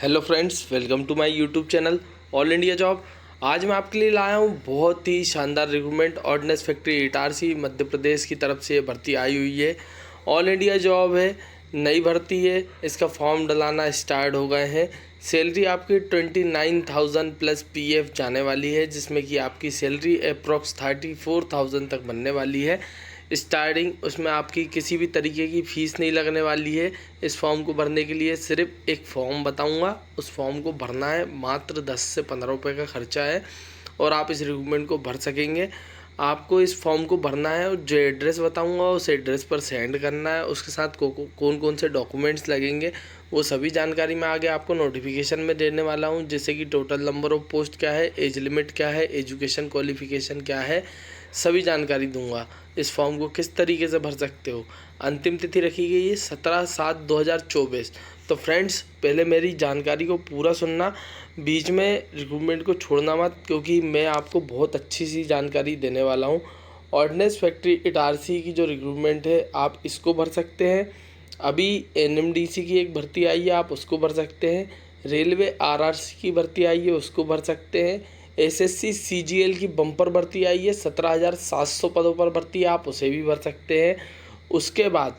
Hello friends, welcome to my YouTube channel all India job. आज मैं आपके लिए लाया हूँ बहुत ही शानदार recruitment. Ordnance factory Itarsi Madhya Pradesh की तरफ से भर्ती आई हुई है। ऑल इंडिया जॉब है, नई भर्ती है। इसका फॉर्म डलाना स्टार्ट हो गए हैं। सैलरी आपकी 29,000 प्लस पीएफ जाने वाली है, जिसमें कि आपकी सैलरी अप्रॉक्स 34,000 तक बनने वाली है स्टार्टिंग। उसमें आपकी किसी भी तरीके की फ़ीस नहीं लगने वाली है। इस फॉर्म को भरने के लिए सिर्फ एक फ़ॉर्म बताऊंगा, उस फॉर्म को भरना है। मात्र 10 से 15 रुपये का खर्चा है और आप इस रिक्रूटमेंट को भर सकेंगे। आपको इस फॉर्म को भरना है और जो एड्रेस बताऊंगा उस एड्रेस पर सेंड करना है। उसके साथ कौन कौन से डॉक्यूमेंट्स लगेंगे वो सभी जानकारी मैं आगे आपको नोटिफिकेशन में देने वाला हूं। जैसे कि टोटल नंबर ऑफ पोस्ट क्या है, एज लिमिट क्या है, एजुकेशन क्वालिफिकेशन क्या है, सभी जानकारी दूंगा। इस फॉर्म को किस तरीके से भर सकते हो। अंतिम तिथि रखी गई है 17/7/2024। तो फ्रेंड्स, पहले मेरी जानकारी को पूरा सुनना, बीच में रिक्रूटमेंट को छोड़ना मत, क्योंकि मैं आपको बहुत अच्छी सी जानकारी देने वाला हूँ। ऑर्डिनेंस फैक्ट्री इटारसी की जो रिक्रूटमेंट है आप इसको भर सकते हैं। अभी एनएमडीसी की एक भर्ती आई है, आप उसको भर सकते हैं। रेलवे आरआरसी की भर्ती आई है, उसको भर सकते हैं। एसएससी सीजीएल की बम्पर भर्ती आई है, 17,700 पदों पर भर्ती है, आप उसे भी भर सकते हैं। उसके बाद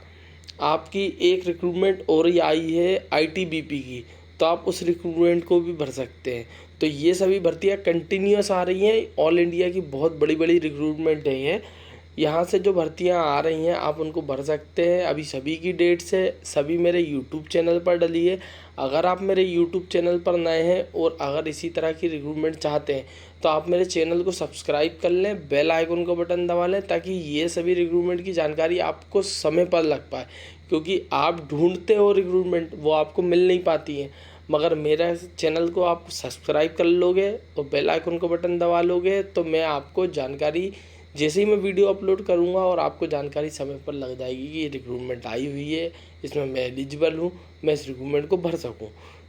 आपकी एक रिक्रूटमेंट और ही आई है आईटीबीपी की, तो आप उस रिक्रूटमेंट को भी भर सकते हैं। तो ये सभी भर्तियां कंटिन्यूस आ रही हैं। ऑल इंडिया की बहुत बड़ी बड़ी रिक्रूटमेंट है ये। यहाँ से जो भर्तियां आ रही हैं आप उनको भर सकते हैं। अभी सभी की डेट्स है, सभी मेरे यूट्यूब चैनल पर डली है। अगर आप मेरे यूट्यूब चैनल पर नए हैं और अगर इसी तरह की रिक्रूटमेंट चाहते हैं तो आप मेरे चैनल को सब्सक्राइब कर लें, बेल आइकन का बटन दबा लें, ताकि ये सभी रिक्रूटमेंट की जानकारी आपको समय पर लग पाए। क्योंकि आप ढूंढते हो रिक्रूटमेंट, वो आपको मिल नहीं पाती है। मगर मेरा चैनल को आप सब्सक्राइब कर लोगे और बेल आइकन का बटन दबा लोगे तो मैं आपको जानकारी, जैसे ही मैं वीडियो अपलोड करूंगा और आपको जानकारी समय पर लग जाएगी कि ये रिक्रूटमेंट आई हुई है, इसमें मैं एलिजिबल हूँ, मैं इस रिक्रूटमेंट को भर सकूँ।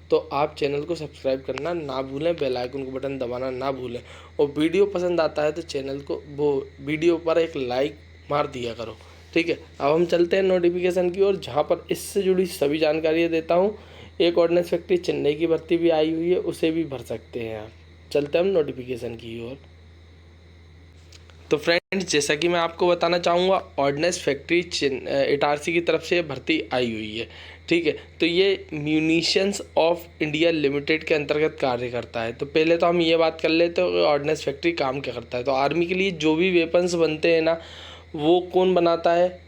तो आप चैनल को सब्सक्राइब करना ना भूलें, बेल आइकन को बटन दबाना ना भूलें, और वीडियो पसंद आता है तो चैनल को वीडियो पर एक लाइक मार दिया करो। ठीक है, अब हम चलते हैं नोटिफिकेशन की ओर, जहाँ पर इससे जुड़ी सभी जानकारियाँ देता हूँ। एक ऑर्डिनेंस फैक्ट्री चेन्नई की भर्ती भी आई हुई है, उसे भी भर सकते हैं आप। चलते हैं हम नोटिफिकेशन की ओर। तो फ्रेंड्स, जैसा कि मैं आपको बताना चाहूँगा, ऑर्डिनेंस फैक्ट्री इटारसी की तरफ से भर्ती आई हुई है। ठीक है, तो ये म्यूनिशंस ऑफ इंडिया लिमिटेड के अंतर्गत कार्य करता है। तो पहले तो हम ये बात कर लेते हैं कि ऑर्डिनेंस फैक्ट्री काम क्या करता है। तो आर्मी के लिए जो भी वेपन्स बनते हैं ना, वो कौन बनाता है?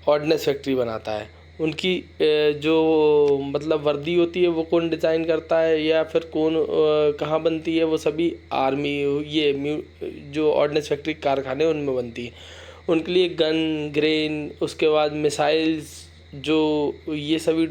ऑर्डिनेंस फैक्ट्री बनाता है। उनकी जो मतलब वर्दी होती है वो कौन डिज़ाइन करता है, या फिर कौन कहाँ बनती है, वो सभी आर्मी, जो ऑर्डिनेंस फैक्ट्री कारखाने उनमें बनती है। उनके लिए गन, ग्रेन, उसके बाद मिसाइल्स, जो ये सभी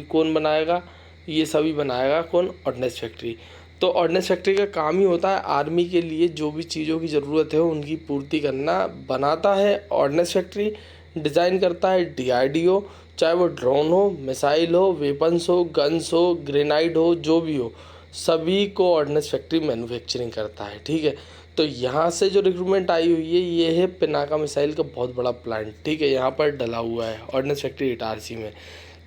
कौन बनाएगा? ये सभी बनाएगा कौन? Ordnance factory. तो ऑर्डिनेंस फैक्ट्री का काम ही होता है आर्मी के लिए जो भी चीज़ों की ज़रूरत है उनकी पूर्ति करना। बनाता है ऑर्डिनेंस फैक्ट्री, डिज़ाइन करता है डीआरडीओ, चाहे वो ड्रोन हो, मिसाइल हो, वेपन्स हो, गन्स हो, ग्रेनाइड हो, जो भी हो, सभी को ऑर्डिनेंस फैक्ट्री मैन्युफैक्चरिंग करता है। ठीक है, तो यहाँ से जो रिक्रूटमेंट आई हुई है ये है पिनाका मिसाइल का बहुत बड़ा प्लांट। ठीक है, यहाँ पर डला हुआ है ऑर्डिनेंस फैक्ट्री इटारसी में।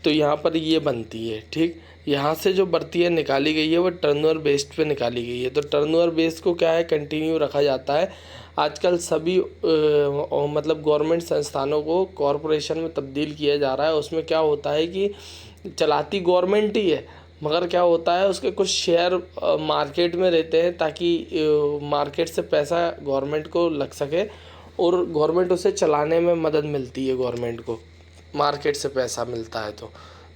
तो यहाँ पर ये बनती है। ठीक, यहाँ से जो भर्तियाँ निकाली गई है वो टर्नओवर बेस्ड पे निकाली गई है। तो टर्नओवर बेस्ड को क्या है, कंटिन्यू रखा जाता है। आजकल सभी मतलब गवर्नमेंट संस्थानों को कॉरपोरेशन में तब्दील किया जा रहा है। उसमें क्या होता है कि चलाती गवर्नमेंट ही है, मगर क्या होता है उसके कुछ शेयर मार्केट में रहते हैं, ताकि मार्केट से पैसा गवर्नमेंट को लग सके और गवर्नमेंट उसे चलाने में मदद मिलती है। गवर्नमेंट को मार्केट से पैसा मिलता है।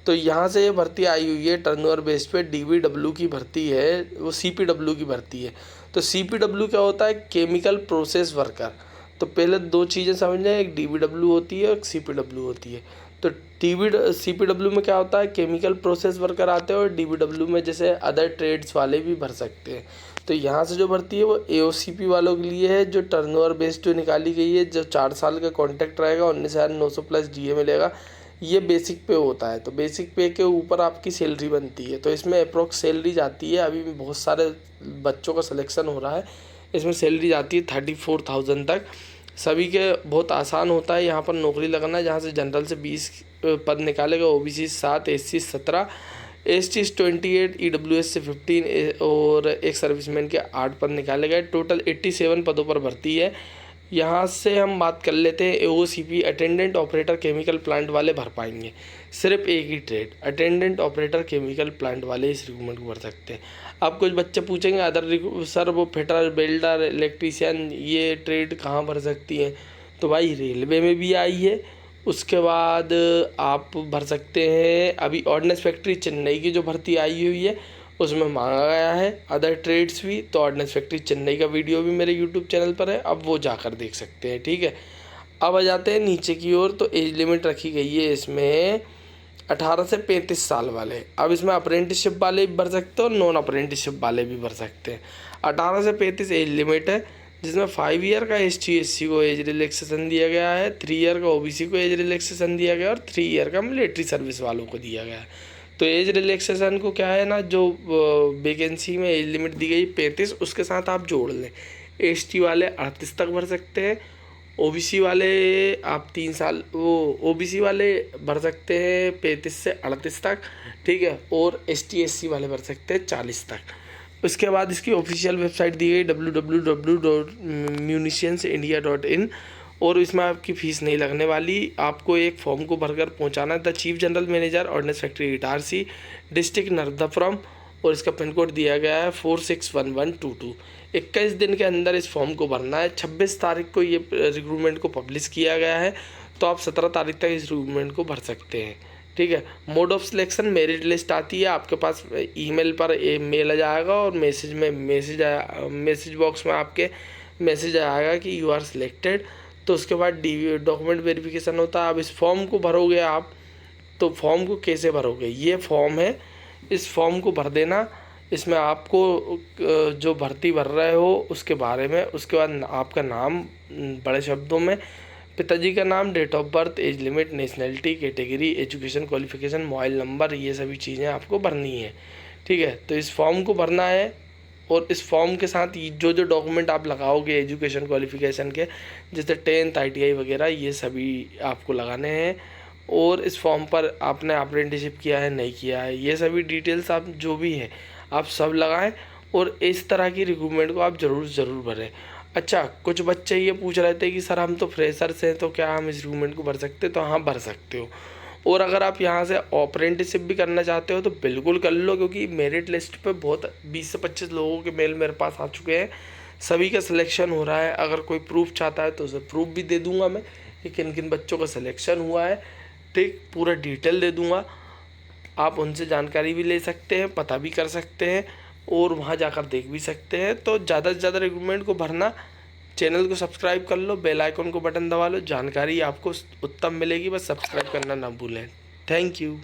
तो यहाँ से ये भर्ती आई हुई है टर्नओवर बेस पे। डीवीडब्ल्यू की भर्ती है, वो सीपीडब्ल्यू की भर्ती है। तो सीपीडब्ल्यू क्या होता है? Chemical process worker. तो पहले दो चीज़ें समझ लें, एक डीवीडब्ल्यू होती है, एक सीपीडब्ल्यू होती है। तो सीपीडब्ल्यू में क्या होता है, केमिकल प्रोसेस वर्कर आते हैं, और डीवीडब्ल्यू में जैसे अदर ट्रेड्स वाले भी भर सकते हैं। तो यहाँ से जो भर्ती है वो एओसीपी वालों के लिए है, जो टर्नओवर बेस्ड जो निकाली गई है, जो 4 साल का कॉन्ट्रैक्ट रहेगा, 19,900 प्लस डीए मिलेगा। ये बेसिक पे होता है। तो बेसिक पे के ऊपर आपकी सैलरी बनती है। तो इसमें अप्रोक्स सैलरी जाती है, अभी बहुत सारे बच्चों का सिलेक्शन हो रहा है, इसमें सैलरी जाती है 34,000 तक। सभी के बहुत आसान होता है यहाँ पर नौकरी लगना। जहाँ से जनरल से 20 पद निकालेगा, ओबीसी 7, एससी 17, ST 28, EWS से 15 और एक सर्विसमैन के 8 पद निकाले गए। टोटल 87 पदों पर भर्ती है। यहाँ से हम बात कर लेते हैं AOCP attendant operator chemical plant वाले भर पाएंगे। सिर्फ एक ही trade attendant operator chemical plant वाले इस रिक्रूटमेंट को भर सकते हैं। अब कुछ बच्चे पूछेंगे अदर सर वो फिटर, बिल्डर, इलेक्ट्रीशियन ये ट्रेड कहाँ भर सकती हैं? तो भाई रेलवे में भी आई है। उसके बाद आप भर सकते हैं अभी ऑर्डिनेंस फैक्ट्री चेन्नई की जो भर्ती आई हुई है उसमें मांगा गया है अदर ट्रेड्स भी। तो ऑर्डिनेंस फैक्ट्री चेन्नई का वीडियो भी मेरे यूट्यूब चैनल पर है, अब वो जाकर देख सकते हैं। ठीक है, अब आ जाते हैं नीचे की ओर। तो एज लिमिट रखी गई है इसमें 18 से 35 साल वाले। अब इसमें अप्रेंटिसशिप वाले भी भर सकते हैं और नॉन अप्रेंटिसशिप वाले भी भर सकते हैं। 18 से 35 एज लिमिट है, जिसमें 5 ईयर का ST/SC को एज रिलैक्सेशन दिया गया है, 3 ईयर का OBC को एज रिलैक्सेशन दिया गया और 3 ईयर का मिलिट्री सर्विस वालों को दिया गया है। तो एज रिलैक्सेशन को क्या है ना, जो वैकेंसी में एज लिमिट दी गई 35, उसके साथ आप जोड़ लें। ST वाले 38 तक भर सकते हैं, OBC वाले आप 3 साल OBC वाले भर सकते हैं 35 से 38 तक। ठीक है, और ST/SC वाले भर सकते हैं 40 तक। उसके बाद इसकी ऑफिशियल वेबसाइट दी गई www.munitionsindia.in और इसमें आपकी फ़ीस नहीं लगने वाली। आपको एक फॉर्म को भरकर पहुंचाना है the chief general manager ordinance factory Itarsi, district Narmadapuram, और इसका पिन कोड दिया गया है 461122। 21 दिन के अंदर इस फॉर्म को भरना है। 26 तारीख को ये रिक्रूटमेंट को पब्लिश किया गया है, तो आप 17 तारीख तक इस रिक्रूटमेंट को भर सकते हैं। ठीक है, mode of selection merit list आती है आपके पास, ईमेल पर मेल आ जाएगा और मैसेज बॉक्स में आपके मैसेज आएगा कि यू आर सिलेक्टेड। तो उसके बाद डॉक्यूमेंट वेरिफिकेशन होता है। अब इस फॉर्म को भरोगे आप, तो फॉर्म को कैसे भरोगे? ये फॉर्म है, इस फॉर्म को भर देना। इसमें आपको जो भर्ती भर रहे हो उसके बारे में, उसके बाद आपका नाम बड़े शब्दों में, पिताजी का नाम, date of birth, age limit, nationality, category, education qualification, mobile number, ये सभी चीज़ें आपको भरनी है। ठीक है, तो इस फॉर्म को भरना है और इस फॉर्म के साथ जो जो डॉक्यूमेंट आप लगाओगे एजुकेशन क्वालिफिकेशन के, जैसे 10th ITI वगैरह, ये सभी आपको लगाने हैं। और इस फॉर्म पर आपने अप्रेंटिसशिप किया है नहीं किया है, ये सभी डिटेल्स आप जो भी है आप सब लगाएं और इस तरह की रिक्रूटमेंट को आप ज़रूर भरें। अच्छा, कुछ बच्चे ये पूछ रहे थे कि सर हम तो फ्रेशर्स हैं, तो क्या हम इस रिक्रूटमेंट को भर सकते? तो हाँ, भर सकते हो। और अगर आप यहाँ से अप्रेंटिसशिप भी करना चाहते हो तो बिल्कुल कर लो, क्योंकि मेरिट लिस्ट पे बहुत 20 से 25 लोगों के मेल मेरे पास आ चुके हैं, सभी का सिलेक्शन हो रहा है। अगर कोई प्रूफ चाहता है तो उसे प्रूफ भी दे दूंगा मैं कि किन किन बच्चों का सिलेक्शन हुआ है। ठीक, पूरा डिटेल दे दूंगा, आप उनसे जानकारी भी ले सकते हैं, पता भी कर सकते हैं और वहाँ जाकर देख भी सकते हैं। तो ज़्यादा से ज़्यादा रिक्रूटमेंट को भरना। चैनल को सब्सक्राइब कर लो, बेल आइकन को बटन दबा लो, जानकारी आपको उत्तम मिलेगी, बस सब्सक्राइब करना ना भूलें। Thank you.